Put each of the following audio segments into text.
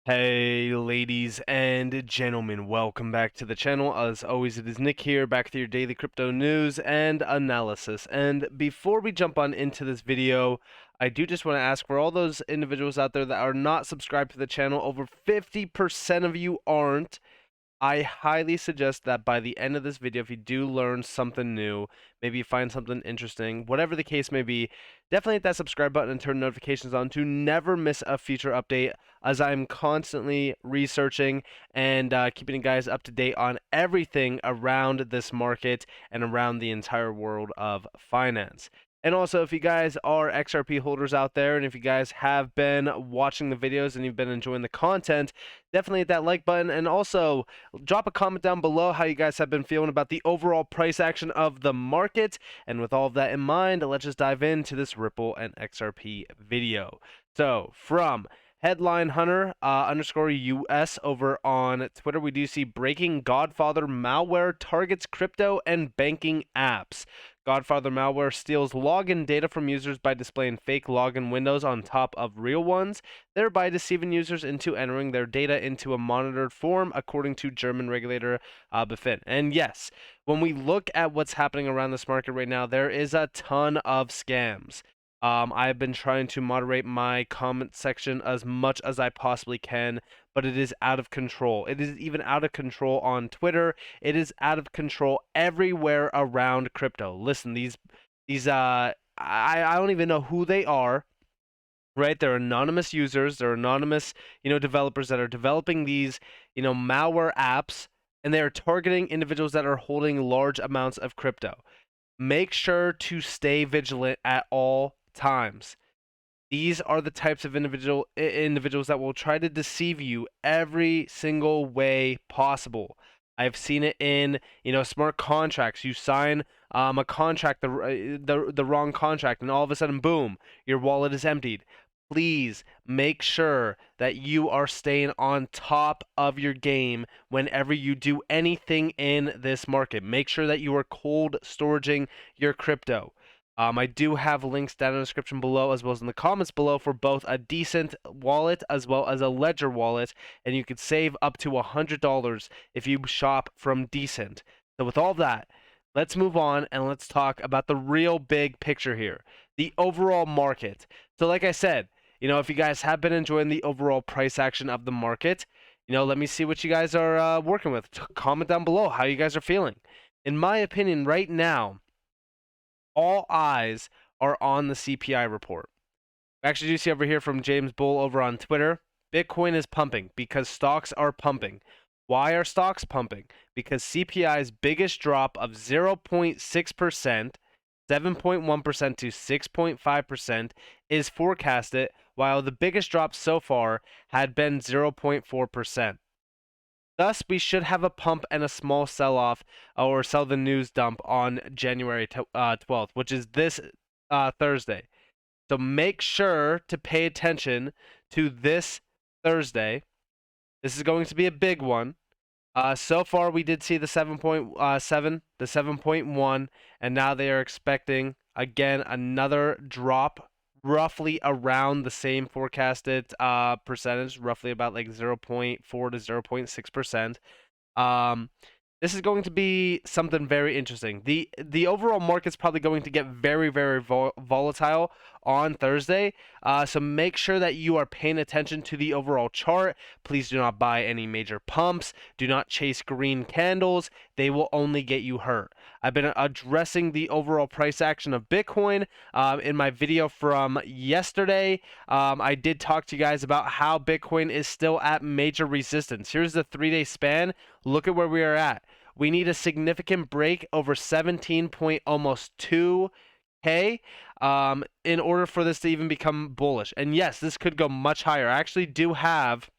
Hey ladies and gentlemen, welcome back to the channel. As always, it is Nick here, back with your daily crypto news and analysis. And before we jump on into this video, I do just want to ask for all those individuals out there that are not subscribed to the channel, over 50% of you aren't. I highly suggest that by the end of this video, if you do learn something new, maybe you find something interesting, whatever the case may be, definitely hit that subscribe button and turn notifications on to never miss a future update, as I'm constantly researching and keeping you guys up to date on everything around this market and around the entire world of finance. And also, if you guys are XRP holders out there, and if you guys have been watching the videos and you've been enjoying the content, definitely hit that like button, and also drop a comment down below how you guys have been feeling about the overall price action of the market. And with all of that in mind, let's just dive into this Ripple and XRP video. So from Headline Hunter underscore US over on Twitter, we do see breaking Godfather malware targets crypto and banking apps. Godfather malware steals login data from users by displaying fake login windows on top of real ones, thereby deceiving users into entering their data into a monitored form, according to German regulator BaFin. And yes, when we look at what's happening around this market right now, there is a ton of scams. I've been trying to moderate my comment section as much as I possibly can, but it is out of control. It is even out of control on Twitter. It is out of control everywhere around crypto. Listen, I don't even know who they are. Right? They're anonymous users. They're anonymous, developers that are developing these, malware apps, and they are targeting individuals that are holding large amounts of crypto. Make sure to stay vigilant at all times. These are the types of individuals that will try to deceive you every single way possible. I've seen it in, smart contracts. You sign a contract, the wrong contract, and all of a sudden, boom, your wallet is emptied. Please make sure that you are staying on top of your game whenever you do anything in this market. Make sure that you are cold storaging your crypto. I do have links down in the description below, as well as in the comments below, for both a DCENT wallet as well as a Ledger wallet, and you could save up to $100 if you shop from DCENT. So with all that, let's move on and let's talk about the real big picture here, the overall market. So like I said, if you guys have been enjoying the overall price action of the market, let me see what you guys are working with. Comment down below how you guys are feeling. In my opinion, right now, all eyes are on the CPI report. I actually do see over here from James Bull over on Twitter, Bitcoin is pumping because stocks are pumping. Why are stocks pumping? Because CPI's biggest drop of 0.6%, 7.1% to 6.5% is forecasted, while the biggest drop so far had been 0.4%. Thus, we should have a pump and a small sell-off or sell the news dump on January 12th, which is this Thursday. So make sure to pay attention to this Thursday. This is going to be a big one. So far, we did see the 7.7, the 7.1, and now they are expecting, again, another drop roughly around the same forecasted percentage, roughly about like 0.4 to 0.6%. This is going to be something very interesting. The overall market's probably going to get very, very volatile on Thursday. So make sure that you are paying attention to the overall chart. Please do not buy any major pumps. Do not chase green candles. They will only get you hurt. I've been addressing the overall price action of Bitcoin in my video from yesterday. I did talk to you guys about how Bitcoin is still at major resistance. Here's the 3-day span. Look at where we are at. We need a significant break over 17 point almost 2K in order for this to even become bullish. And yes, this could go much higher. I actually do have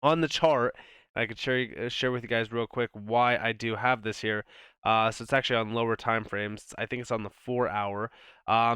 on the chart, I could share with you guys real quick why I do have this here. So it's actually on lower time frames. I think it's on the 4-hour.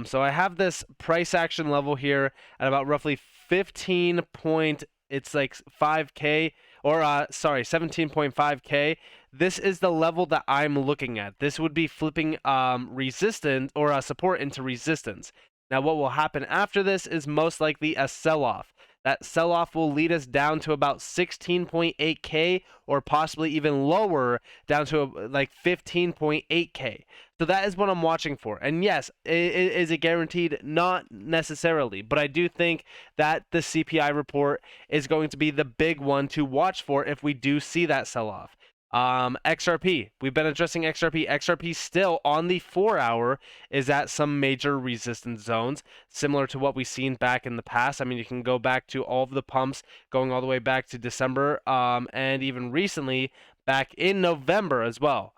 So I have this price action level here at about roughly 15 point. It's like 5K, or sorry, 17.5K. This is the level that I'm looking at. This would be flipping resistance or support into resistance. Now, what will happen after this is most likely a sell-off. that sell-off will lead us down to about 16.8K or possibly even lower, down to like 15.8K. So that is what I'm watching for. And yes, is it guaranteed? Not necessarily, but I do think that the CPI report is going to be the big one to watch for if we do see that sell-off. XRP, we've been addressing XRP. XRP still on the 4-hour is at some major resistance zones, similar to what we've seen back in the past. I mean, you can go back to all of the pumps going all the way back to December, and even recently back in November as well.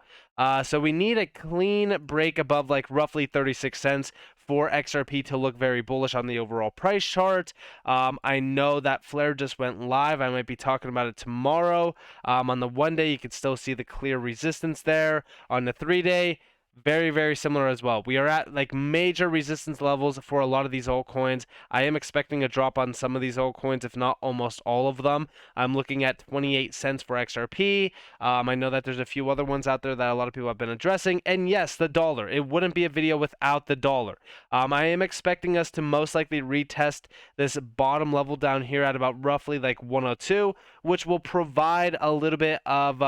So we need a clean break above like roughly 36 cents for XRP to look very bullish on the overall price chart. I know that Flare just went live. I might be talking about it tomorrow. On the 1-day, you can still see the clear resistance there. On the 3-day, very, very similar as well. We are at like major resistance levels for a lot of these altcoins. I am expecting a drop on some of these altcoins, if not almost all of them. I'm looking at 28 cents for XRP. I know that there's a few other ones out there that a lot of people have been addressing. And yes, the dollar. It wouldn't be a video without the dollar. I am expecting us to most likely retest this bottom level down here at about roughly like 102, which will provide a little bit of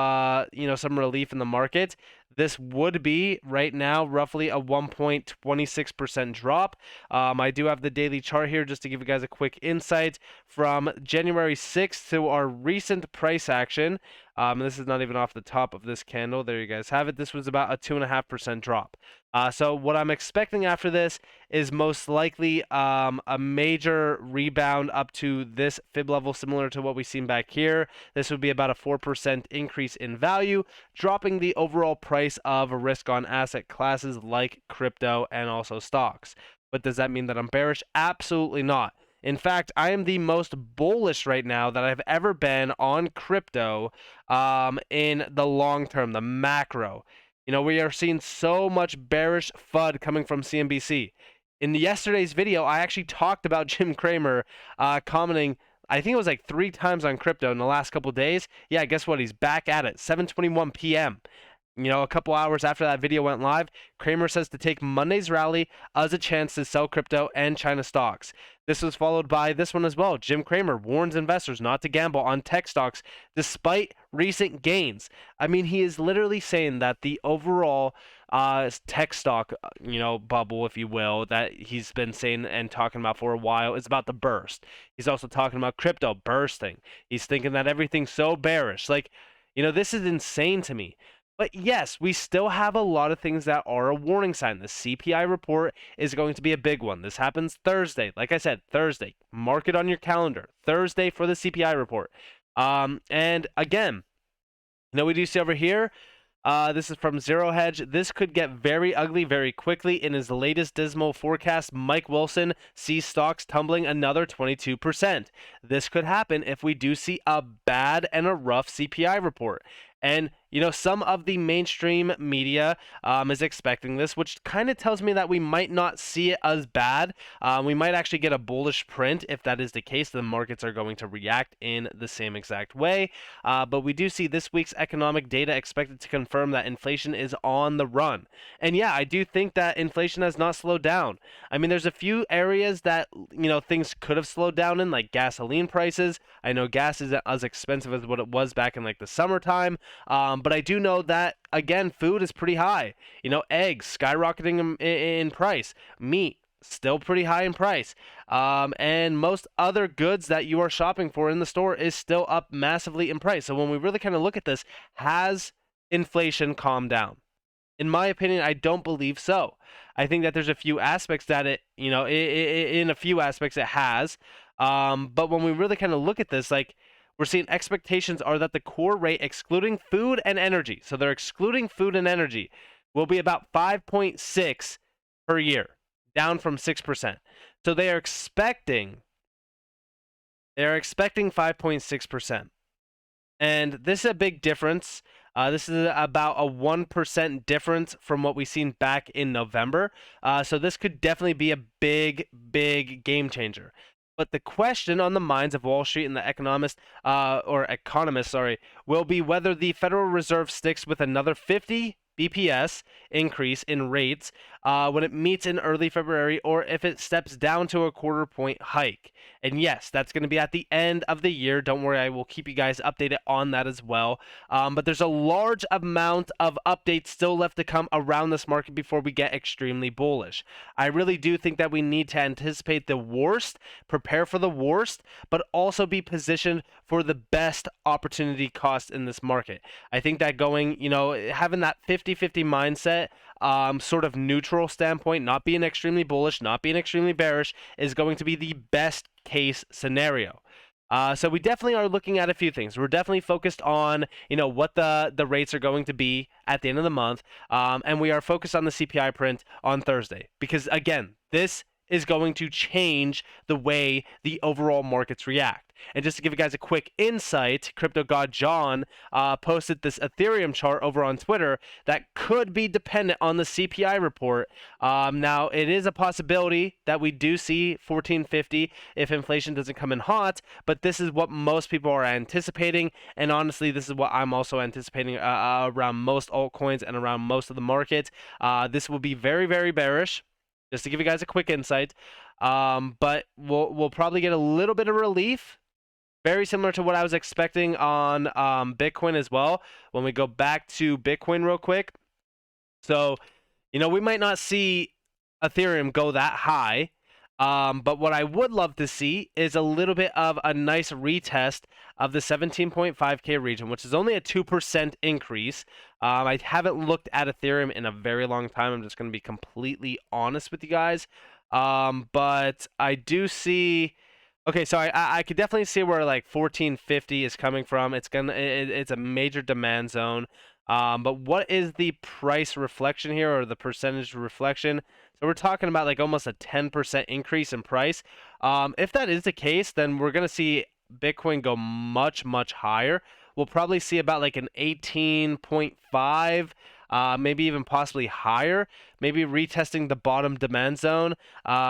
some relief in the market. This would be right now roughly a 1.26% drop. I do have the daily chart here just to give you guys a quick insight from January 6th to our recent price action. This is not even off the top of this candle. There you guys have it. This was about a 2.5% drop. So what I'm expecting after this is most likely a major rebound up to this fib level, similar to what we've seen back here. This would be about a 4% increase in value, dropping the overall price of risk on asset classes like crypto and also stocks. But does that mean that I'm bearish? Absolutely not. In fact, I am the most bullish right now that I've ever been on crypto in the long term, the macro. You know, we are seeing so much bearish FUD coming from CNBC. In yesterday's video, I actually talked about Jim Cramer commenting, I think it was like 3 times on crypto in the last couple of days. Yeah, guess what? He's back at it, 7:21 p.m. You know, a couple hours after that video went live, Cramer says to take Monday's rally as a chance to sell crypto and China stocks. This was followed by this one as well. Jim Cramer warns investors not to gamble on tech stocks despite recent gains. I mean, he is literally saying that the overall tech stock, bubble, if you will, that he's been saying and talking about for a while is about to burst. He's also talking about crypto bursting. He's thinking that everything's so bearish. Like, this is insane to me. But yes, we still have a lot of things that are a warning sign. The CPI report is going to be a big one. This happens Thursday. Like I said, Thursday. Mark it on your calendar. Thursday for the CPI report. And again, we do see over here, this is from Zero Hedge. This could get very ugly very quickly. In his latest dismal forecast, Mike Wilson sees stocks tumbling another 22%. This could happen if we do see a bad and a rough CPI report. And, some of the mainstream media is expecting this, which kind of tells me that we might not see it as bad. We might actually get a bullish print. If that is the case, the markets are going to react in the same exact way. But we do see this week's economic data expected to confirm that inflation is on the run. And yeah, I do think that inflation has not slowed down. I mean, there's a few areas that, things could have slowed down in, like gasoline prices. I know gas isn't as expensive as what it was back in like the summertime. But I do know that, again, food is pretty high. Eggs skyrocketing in price. Meat still pretty high in price. And most other goods that you are shopping for in the store is still up massively in price. So when we really kind of look at this, has inflation calmed down? In my opinion, I don't believe so. I think that there's a few aspects that in a few aspects it has. But when we really kind of look at this, like, we're seeing expectations are that the core rate, excluding food and energy, so they're excluding food and energy, will be about 5.6 per year, down from 6%. So they are expecting 5.6%. And this is a big difference. This is about a 1% difference from what we've seen back in November. So this could definitely be a big, big game changer. But the question on the minds of Wall Street and the economists, will be whether the Federal Reserve sticks with another 50 BPS increase in rates when it meets in early February, or if it steps down to a quarter point hike. And yes, that's going to be at the end of the year. Don't worry, I will keep you guys updated on that as well. But there's a large amount of updates still left to come around this market before we get extremely bullish. I really do think that we need to anticipate the worst, prepare for the worst, but also be positioned for the best opportunity cost in this market. I think that going, having that 50-50 mindset, sort of neutral standpoint, not being extremely bullish, not being extremely bearish, is going to be the best case scenario. So we definitely are looking at a few things. We're definitely focused on, what the rates are going to be at the end of the month, and we are focused on the CPI print on Thursday because, again, this is going to change the way the overall markets react. And just to give you guys a quick insight, Crypto God John posted this Ethereum chart over on Twitter that could be dependent on the CPI report. Now, it is a possibility that we do see 1450 if inflation doesn't come in hot, but this is what most people are anticipating. And honestly, this is what I'm also anticipating around most altcoins and around most of the market. This will be very, very bearish. Just to give you guys a quick insight, but we'll probably get a little bit of relief, very similar to what I was expecting on Bitcoin as well. When we go back to Bitcoin real quick, so we might not see Ethereum go that high, but what I would love to see is a little bit of a nice retest of the 17.5K region, which is only a 2% increase. I haven't looked at Ethereum in a very long time. I'm just going to be completely honest with you guys. But I do see... Okay, so I could definitely see where like 1450 is coming from. It's a major demand zone. But what is the price reflection here, or the percentage reflection? So we're talking about like almost a 10% increase in price. If that is the case, then we're gonna see Bitcoin go much, much higher. We'll probably see about like an 18.5, maybe even possibly higher, maybe retesting the bottom demand zone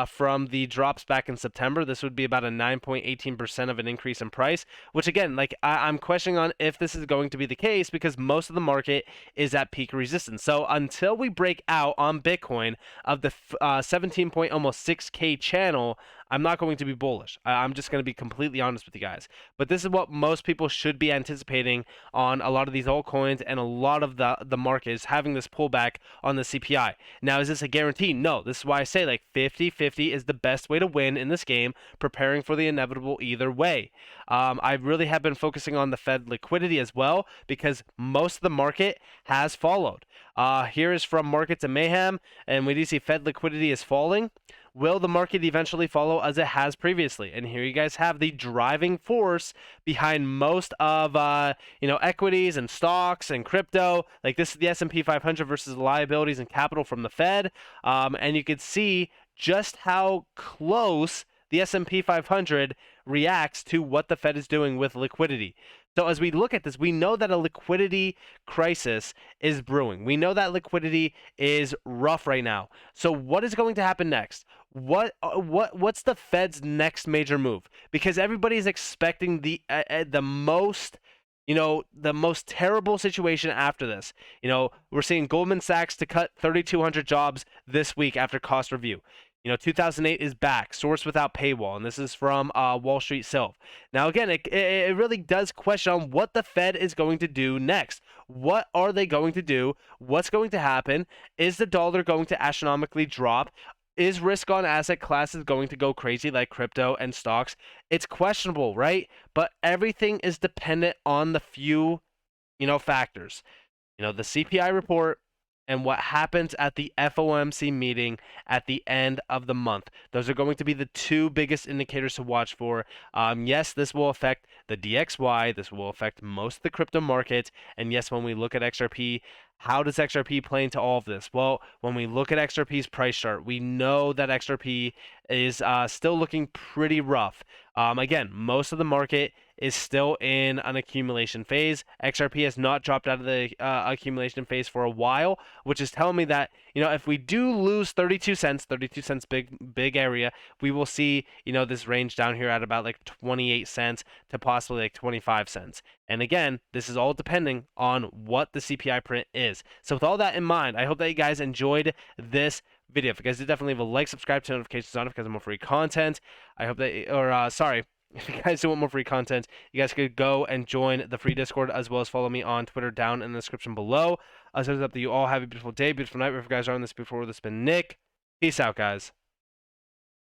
from the drops back in September. This would be about a 9.18% of an increase in price, which again, like I'm questioning on if this is going to be the case because most of the market is at peak resistance. So until we break out on Bitcoin of the 17.6K channel, I'm not going to be bullish. I'm just going to be completely honest with you guys. But this is what most people should be anticipating on a lot of these altcoins, and a lot of the market is having this pullback on the CPI. Now, is this a guarantee? No. This is why I say like 50-50 is the best way to win in this game, preparing for the inevitable either way. I really have been focusing on the Fed liquidity as well because most of the market has followed. Here is from Markets and Mayhem, and we do see Fed liquidity is falling. Will the market eventually follow as it has previously? And here you guys have the driving force behind most of equities and stocks and crypto. Like this is the S&P 500 versus liabilities and capital from the Fed, and you can see just how close the S&P 500 reacts to what the Fed is doing with liquidity. So as we look at this, we know that a liquidity crisis is brewing. We know that liquidity is rough right now. So what is going to happen next? What's the Fed's next major move? Because everybody's expecting the most terrible situation after this. We're seeing Goldman Sachs to cut 3,200 jobs this week after cost review. 2008 is back, source without paywall, and this is from Wall Street Silv. Now, again, it really does question on what the Fed is going to do next. What are they going to do? What's going to happen? Is the dollar going to astronomically drop? Is risk on asset classes going to go crazy like crypto and stocks? It's questionable, right? But everything is dependent on the few, factors. The CPI report, and what happens at the FOMC meeting at the end of the month. Those are going to be the two biggest indicators to watch for. Yes, this will affect the DXY. This will affect most of the crypto market. And yes, when we look at XRP, how does XRP play into all of this? Well, when we look at XRP's price chart, we know that XRP is still looking pretty rough. Again, most of the market is still in an accumulation phase. XRP has not dropped out of the accumulation phase for a while, which is telling me that, if we do lose 32 cents big area, we will see, this range down here at about like 28 cents to possibly like 25 cents. And again, this is all depending on what the CPI print is. So with all that in mind, I hope that you guys enjoyed this video. If you guys did, definitely leave a like, subscribe, turn notifications on if you guys want more free content. I hope that, sorry, if you guys do want more free content, you guys could go and join the free Discord, as well as follow me on Twitter down in the description below. So it's up that you all have a beautiful day, beautiful night. Wherever you guys are on this before, this has been Nick. Peace out, guys.